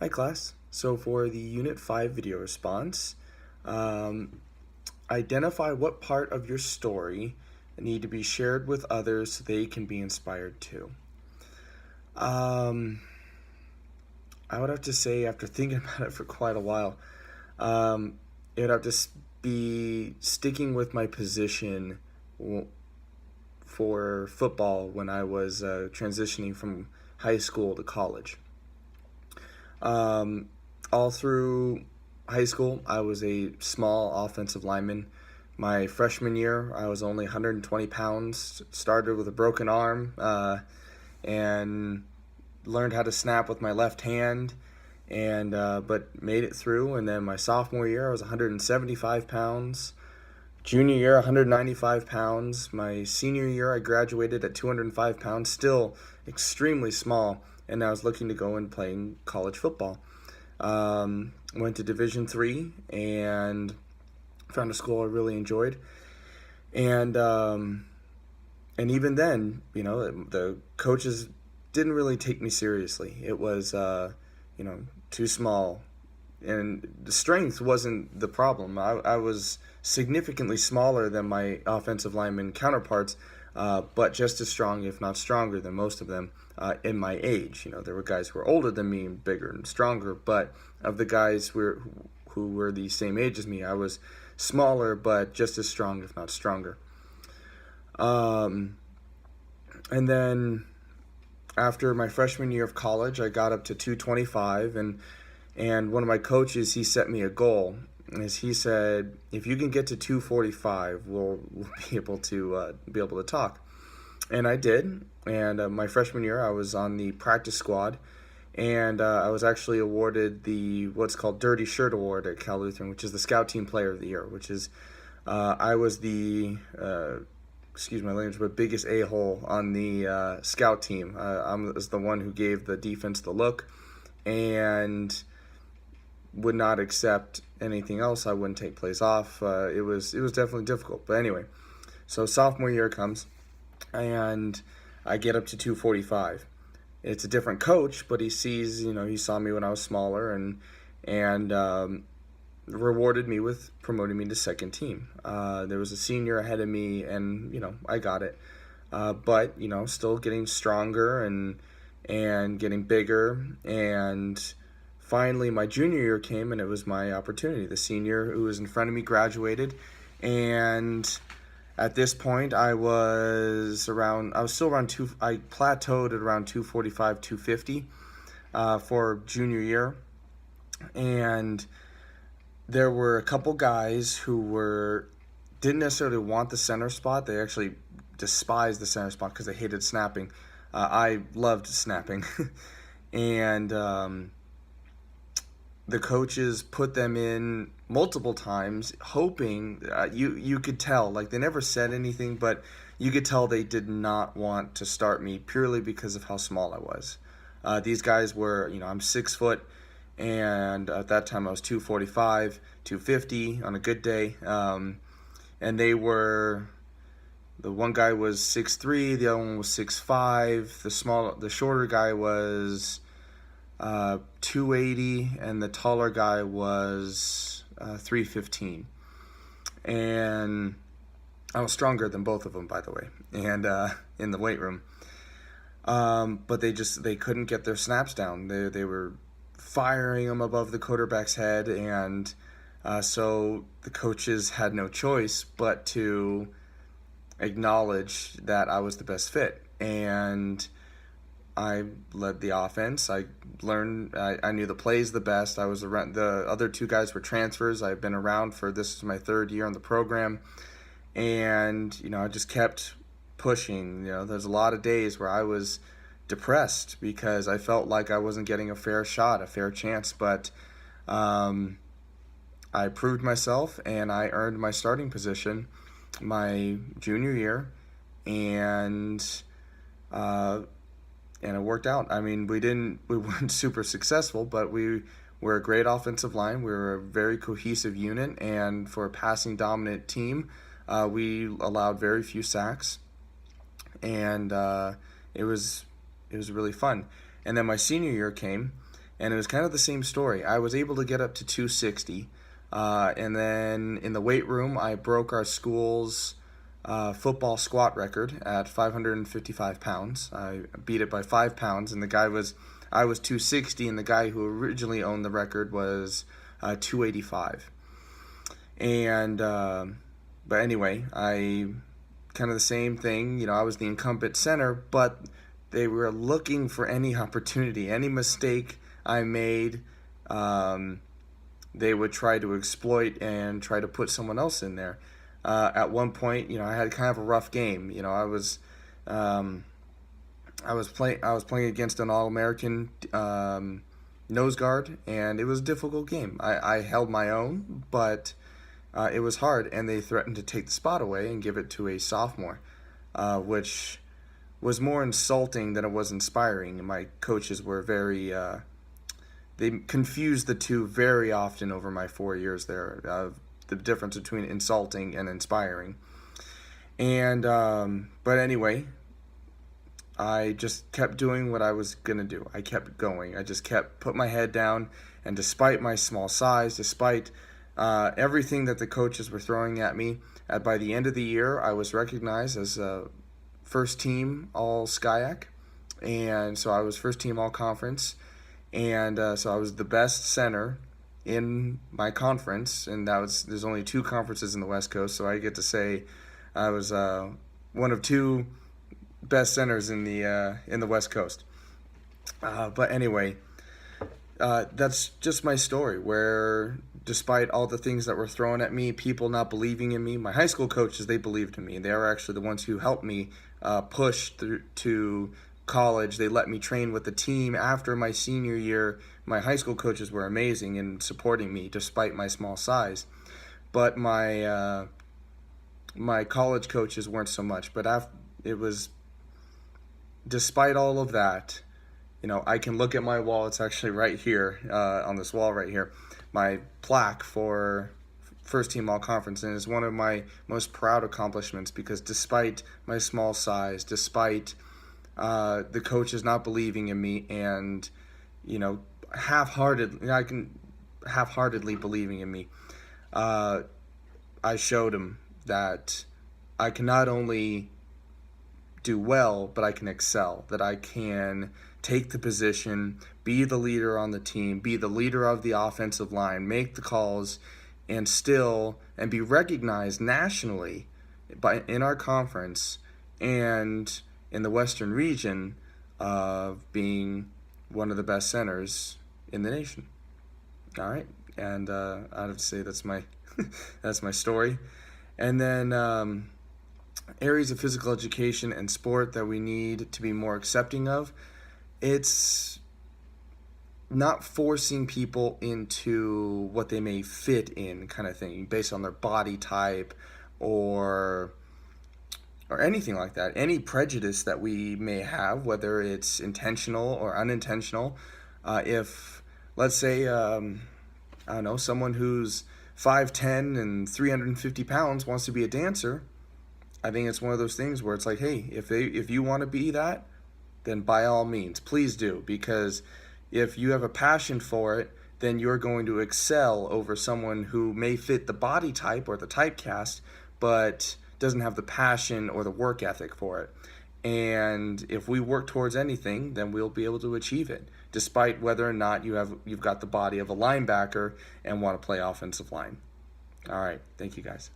Hi class. So for the Unit 5 video response, um, identify what part of your story need to be shared with others so they can be inspired too. Um, I would have to say, after thinking about it for quite a while, um, it would have to be sticking with my position for football when I was transitioning from high school to college. Um, all through high school, I was a small offensive lineman. My freshman year, I was only 120 pounds, started with a broken arm, and learned how to snap with my left hand, and but made it through. And then my sophomore year, I was 175 pounds. Junior year, 195 pounds. My senior year, I graduated at 205 pounds, still extremely small, and I was looking to go and playing college football. Went to Division III and found a school I really enjoyed, and even then, the coaches didn't really take me seriously. It was too small, and the strength wasn't the problem. I was significantly smaller than my offensive lineman counterparts, but just as strong, if not stronger, than most of them in my age. There were guys who were older than me, and bigger and stronger, but of the guys who were the same age as me, I was smaller, but just as strong, if not stronger. And then after my freshman year of college, I got up to 225, and one of my coaches, he set me a goal. As he said, if you can get to 245, we'll be able to talk. And I did. And my freshman year, I was on the practice squad, and I was actually awarded the what's called Dirty Shirt Award at Cal Lutheran, which is the Scout Team Player of the Year. Which is I was the excuse my language, but biggest a-hole on the scout team. I was the one who gave the defense the look, and would not accept anything else. I wouldn't take plays off. It was definitely difficult. But anyway, so sophomore year comes, and I get up to 245. It's a different coach, but he sees, he saw me when I was smaller, and rewarded me with promoting me to second team. There was a senior ahead of me, and I got it. But still getting stronger and getting bigger, and finally my junior year came, and it was my opportunity. The senior who was in front of me graduated, and at this point I was still around I plateaued at around 245, 250 for junior year. And there were a couple guys who didn't necessarily want the center spot. They actually despised the center spot because they hated snapping. I loved snapping. And the coaches put them in multiple times, hoping you could tell, like, they never said anything, but you could tell they did not want to start me purely because of how small I was. These guys were, I'm 6 foot, and at that time I was 245, 250 on a good day, and the one guy was 6'3", the other one was 6'5", the shorter guy was 280, and the taller guy was 315. And I was stronger than both of them, by the way, and in the weight room. But they couldn't get their snaps down. They were firing them above the quarterback's head, and so the coaches had no choice but to acknowledge that I was the best fit. And I led the offense. I knew the plays the best. I was around. The other two guys were transfers. I've been around for, this is my third year on the program, and I just kept pushing. There's a lot of days where I was depressed because I felt like I wasn't getting a fair shot, a fair chance. But I proved myself, and I earned my starting position my junior year, and it worked out. I mean, we weren't super successful, but we were a great offensive line. We were a very cohesive unit, and for a passing dominant team, we allowed very few sacks, and it was really fun. And then my senior year came, And it was kind of the same story. I was able to get up to 260. And then in the weight room, I broke our school's football squat record at 555 pounds. I beat it by 5 pounds, and I was 260, and the guy who originally owned the record was 285. And but anyway, I kind of the same thing. You know, I was the incumbent center, but they were looking for any opportunity, any mistake I made. They would try to exploit and try to put someone else in there. At one point, you know, I had kind of a rough game. You know, I was playing against an All-American nose guard, and it was a difficult game. I held my own, but it was hard, and they threatened to take the spot away and give it to a sophomore, which was more insulting than it was inspiring. And my coaches were very they confused the two very often over my 4 years there. The difference between insulting and inspiring. And but anyway, I just kept doing what I was gonna do. I kept going. I just kept put my head down, and despite my small size, despite everything that the coaches were throwing at me, by the end of the year, I was recognized as first team All SCIAC, and so I was first team All Conference, and so I was the best center in my conference, and there's only 2 conferences in the West Coast, so I get to say I was one of 2 best centers in the West Coast. But anyway, that's just my story, where despite all the things that were thrown at me, people not believing in me, my high school coaches, they believed in me. They were actually the ones who helped me push through to college. They let me train with the team after my senior year. My high school coaches were amazing in supporting me despite my small size, but my college coaches weren't so much. But it was despite all of that, you know, I can look at my wall. It's actually right here on this wall right here, my plaque for first team All Conference, and it's one of my most proud accomplishments, because despite my small size, despite the coaches not believing in me, and you know, half-heartedly believing in me, I showed them that I can not only do well, but I can excel, that I can take the position, be the leader on the team, be the leader of the offensive line, make the calls, and be recognized nationally in our conference and in the Western region of being one of the best centers in the nation. All right, and I'd have to say that's my that's my story. And then areas of physical education and sport that we need to be more accepting of. It's not forcing people into what they may fit in, kind of thing, based on their body type or anything like that. Any prejudice that we may have, whether it's intentional or unintentional. If, let's say, I don't know, someone who's 5'10" and 350 pounds wants to be a dancer, I think it's one of those things where it's like, hey, if you want to be that, then by all means, please do. Because if you have a passion for it, then you're going to excel over someone who may fit the body type or the typecast, but doesn't have the passion or the work ethic for it. And if we work towards anything, then we'll be able to achieve it, despite whether or not you've got the body of a linebacker and want to play offensive line. All right, thank you guys.